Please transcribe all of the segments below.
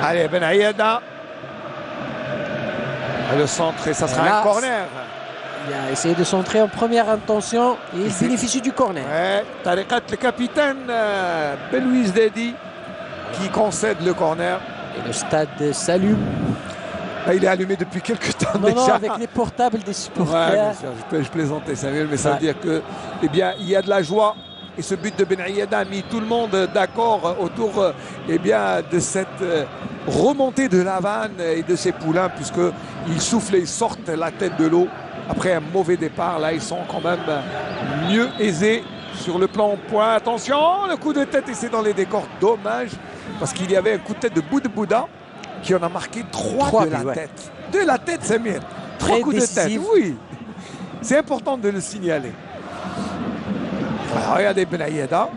Allez, Ben Aïada. Le centre et ça sera un corner. Il a essayé de centrer en première intention et il bénéficie du corner. Ouais, Tariqat, le capitaine Belouiz Dedi qui concède le corner. Et le stade s'allume. Il est allumé depuis quelques temps déjà. Non, avec les portables des supporters. Ouais, bien sûr, je plaisantais, Samuel, mais ça veut dire que, eh bien, il y a de la joie. Et ce but de Ben Aïada a mis tout le monde d'accord autour eh bien, de cette remontée de la vanne et de ses poulains, puisqu'ils soufflent et ils sortent la tête de l'eau. Après un mauvais départ, là, ils sont quand même mieux aisés sur le plan point. Attention, le coup de tête, et c'est dans les décors. Dommage, parce qu'il y avait un coup de tête de Bouddha qui en a marqué 3 de la tête. De la tête, Samuel. 3 coups de tête, oui. C'est important de le signaler. Alors, regardez Ben Aïada,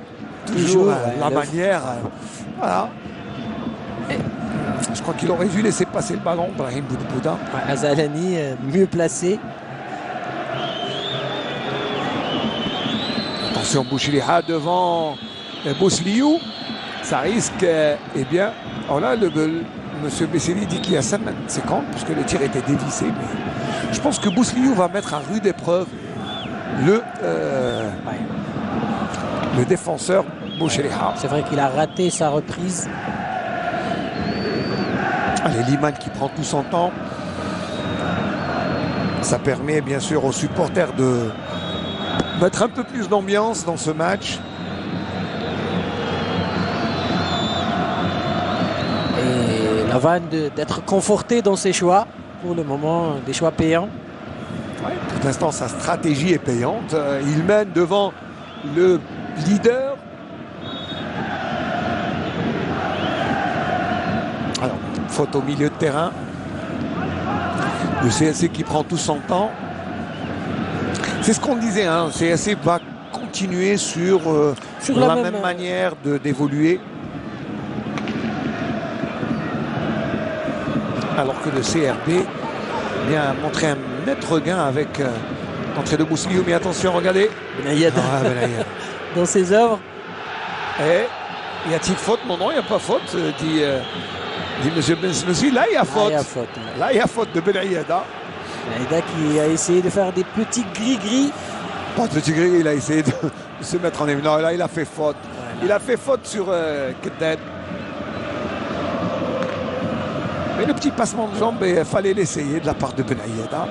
toujours la manière. Voilà. Je crois qu'il aurait dû laisser passer le ballon, Brahim Bouddha. Azalani mieux placé. Attention, Bouchiliha devant Bousliou. Ça risque, eh bien, oh là, monsieur Besseli dit qu'il y a 50, puisque le tir était dévissé. Mais je pense que Bousliou va mettre à rude épreuve le défenseur Bouchiliha. C'est vrai qu'il a raté sa reprise. Allez, Liman qui prend tout son temps. Ça permet bien sûr aux supporters de mettre un peu plus d'ambiance dans ce match. Et la vanne d'être conforté dans ses choix. Pour le moment, des choix payants. Ouais, pour l'instant, sa stratégie est payante. Il mène devant le leader. Alors, faute au milieu de terrain. Le CSC qui prend tout son temps. C'est ce qu'on disait, hein. Le CSC va continuer sur la même manière d'évoluer. Alors que le CRB vient montrer un net regain avec l'entrée de Bousliou. Mais attention, regardez. Ben Aïada. Dans ses œuvres. Et y a-t-il faute? Non, il n'y a pas faute, dit M. Bensnoussi. Là, il y a faute. Là, il y a faute de Ben Aïada. Ben Aïada qui a essayé de faire des petits gris-gris. Pas de petits gris, il a essayé de se mettre en évidence. Là, il a fait faute. Ouais. Il a fait faute sur Keddad. Mais le petit passement de jambes, il fallait l'essayer de la part de Ben Aïada.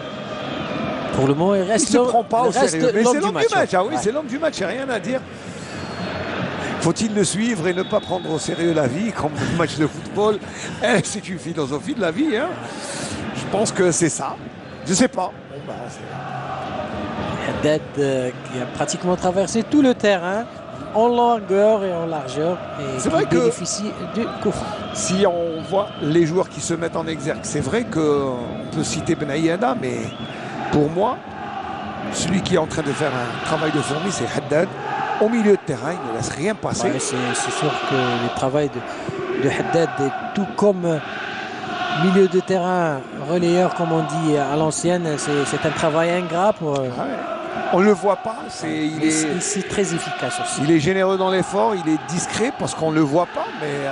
Pour le moment, il reste. Il ne se prend pas au sérieux. Mais c'est l'homme du match. Ah oui, ouais. C'est l'homme du match, il n'y a rien à dire. Faut-il le suivre et ne pas prendre au sérieux la vie comme un match de football? C'est une philosophie de la vie. Hein. Je pense que c'est ça. Je ne sais pas. Haddad qui a pratiquement traversé tout le terrain en longueur et en largeur et c'est vrai bénéficie du coup franc. Si on voit les joueurs qui se mettent en exergue, c'est vrai qu'on peut citer Ben Aïada, mais pour moi, celui qui est en train de faire un travail de fourmi, c'est Haddad. Au milieu de terrain, il ne laisse rien passer. Ouais, c'est sûr que le travail de Haddad est tout comme milieu de terrain, relayeur comme on dit à l'ancienne, c'est un travail ingrat pour... Ouais. On ne le voit pas. C'est très efficace aussi. Il est généreux dans l'effort, il est discret parce qu'on ne le voit pas, mais...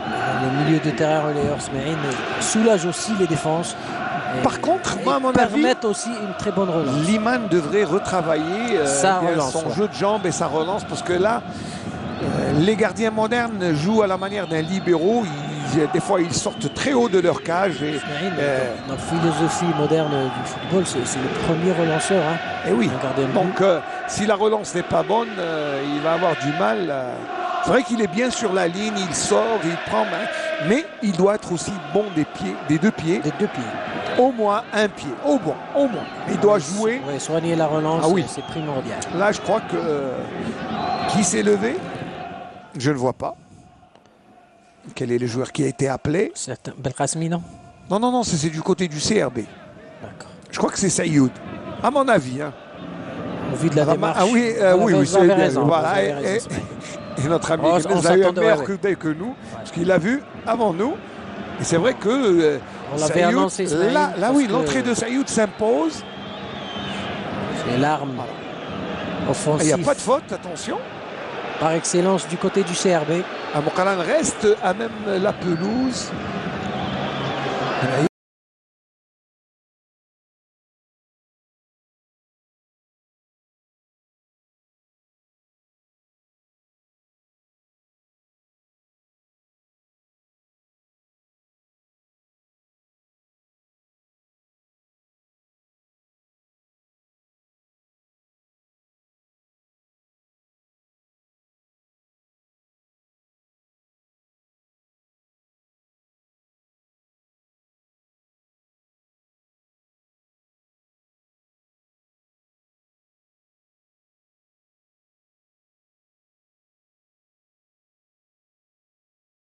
Le milieu de terrain relayeur Smaïn soulage aussi les défenses. Par contre, moi, à mon avis, permettent aussi une très bonne relance. Liman devrait retravailler son jeu de jambes et sa relance, parce que là, les gardiens modernes jouent à la manière d'un libéraux. Des fois, ils sortent très haut de leur cage. Et, dans la philosophie moderne du football, c'est le premier relanceur. Hein, et oui. Donc, si la relance n'est pas bonne, il va avoir du mal. C'est vrai qu'il est bien sur la ligne, il sort, il prend, mais il doit être aussi bon des deux pieds. Des deux pieds. Au moins un pied, au moins. Il doit jouer. Oui, soigner la relance, c'est primordial. Là, je crois que qui s'est levé, je ne vois pas. Quel est le joueur qui a été appelé? C'est Belkacemi, non? Non, c'est du côté du CRB. D'accord. Je crois que c'est Sayoud, à mon avis. Hein. Au vu de la démarche. Oui, vous avez raison. Voilà. Et notre ami a eu un meilleur coup d'œil que nous, parce qu'il l'a vu avant nous. Et c'est vrai que on l'avait annoncé. Là, oui, l'entrée de Sayoud s'impose. C'est l'arme offensive. Il n'y a pas de faute, attention. par excellence du côté du CRB. Amoukalan reste à même la pelouse.